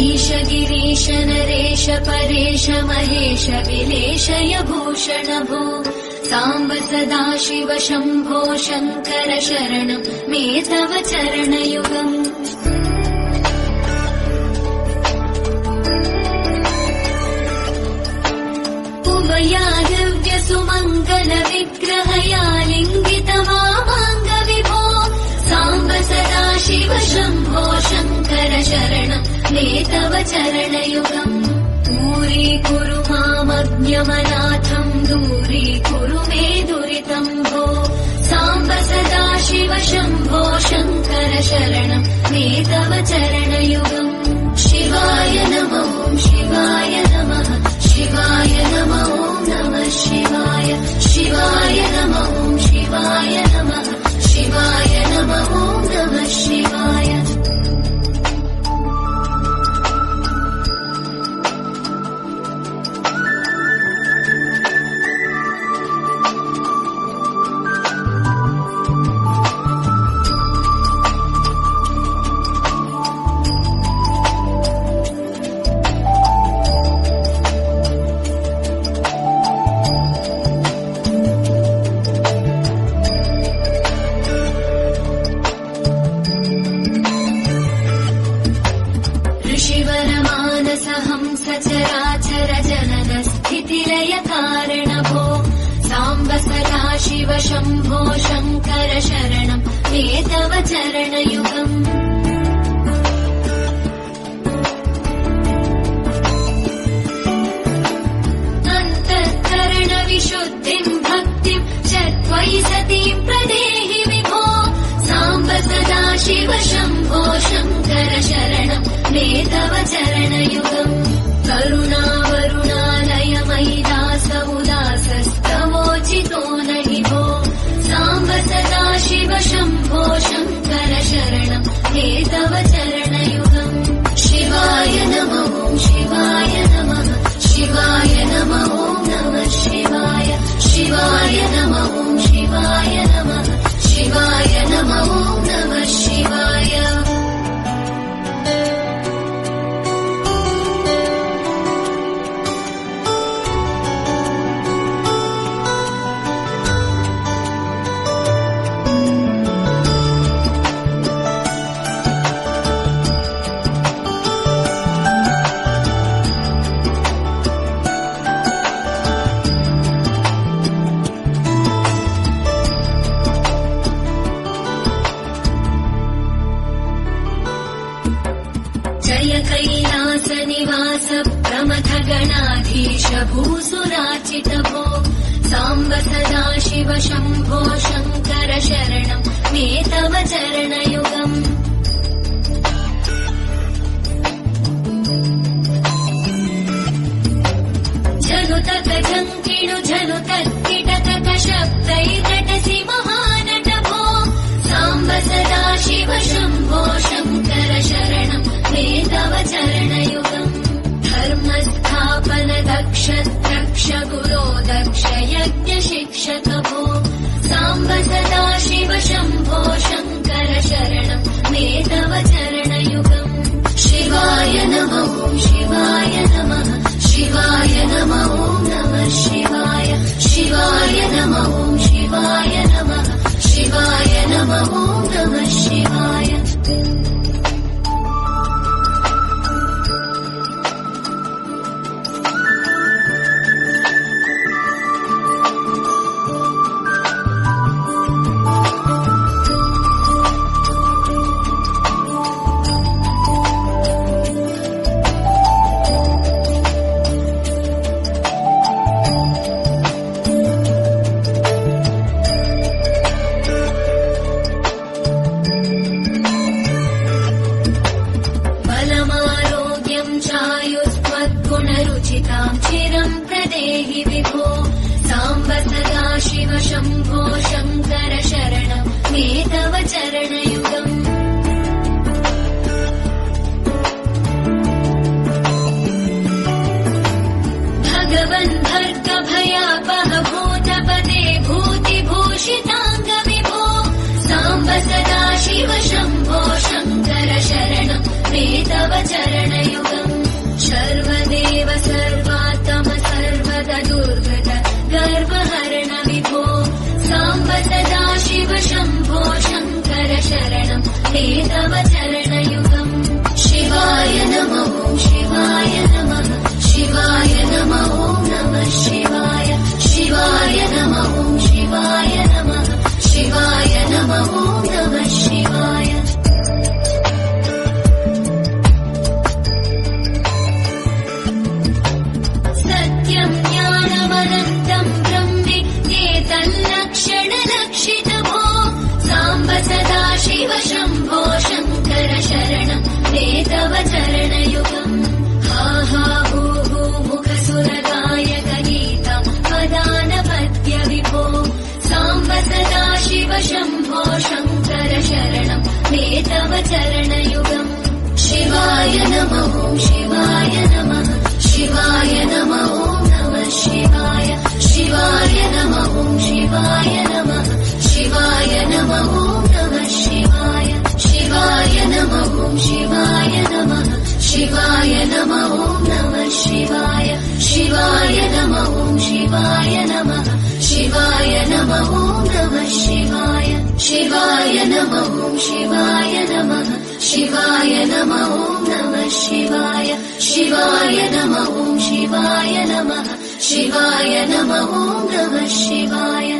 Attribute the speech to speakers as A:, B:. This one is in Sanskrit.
A: ईश गिरीश नरेश परेश महेश विलेशय भूषण भो साम्ब सदाशिव शम्भो शङ्कर शरणं मे तव चरणयुगम् उमया दिव्य सुमङ्गल विग्रहया लिङ्गित मामाङ्ग विभो साम्ब सदाशिव शम्भो शङ्कर शरणं मे तव चरणयुगम् दूरीकुरु मामज्ञमनाथम् दूरीकुरु मे दुरितम् भो साम्ब सदाशिव शम्भो शङ्कर शरणं मे तव चरणयुगम् शिवाय नमो शिवाय नमः शिवाय नमो नमः शिवाय शिवाय नमो शिवाय नमः शिवाय नमो नमः शिवाय सचराचर जनन स्थितिलय कारण भो साम्ब सदाशिव शम्भो शङ्कर शरणं मे तव चरणयुगम् अन्तःकरण विशुद्धिम् भक्तिम् च त्वयि सतीम् प्रदेहि विभो साम्ब सदाशिव शम्भो शङ्कर शरणं मे तव चरणयुगम् करुणावरुणालय मयि दास उदासस्तवोचितो नहि भो साम्ब सदाशिव शम्भो शङ्कर शरणं मे तव चरणयुगम् शिवाय नमो शिवाय नमः शिवाय नमो नमः शिवाय शिवाय नमो शिवाय नमः शिवाय नमो नमः शिवाय जय कैलास निवास प्रमथ गणाधीश भूसुराचित भो साम्ब सदाशिव शम्भो शङ्कर शरणं मे तव चरणयुगम् झनुतक झङ्किणु झनुतक्किटक शब्दैकटसि महानट भो साम्ब सदाशिव शम्भो शङ्कर शरणं मे तव चरणयुगम् धर्मस्थापन दक्ष द्रक्ष गुरो दक्ष यज्ञ शिक्षक भो साम्ब सदाशिव शम्भो शङ्कर शरणं मे तव चरणयुगम् शिवाय नमो शिवाय नमः शिवाय नमो नमः शिवाय शिवाय नमो शिवाय नमः शिवाय नमो नमः शिवाय चिरं प्रदेहि विभो साम्ब सदाशिव शम्भो शङ्कर शरणं मे तव चरणयुगम् भगवन् भर्ग भयापह भूतपदे भूतिभूषिताङ्ग विभो साम्ब सदाशिव शम्भो शङ्कर शरणं मे तव चरणयुगम् तव चरणयुगम् हा हा हू हू मुखसुरगायक गीतं वदानपत्य विभो साम्ब सदा शिव शम्भो शङ्कर शरणं मे तव चरणयुगम् शिवाय नमः शिवाय नमः शिवाय नमः नमः शिवाय शिवाय नमः शिवाय नमः शिवाय नमः नमः शिवाय शिवाय नमः शिवाय नमः शिवाय नमः नमः शिवाय शिवाय नमः शिवाय नमः शिवाय नमः नमः शिवाय शिवाय नमः शिवाय नमः शिवाय नमः नमः शिवाय शिवाय नमः शिवाय नमः शिवाय नमः नमः शिवाय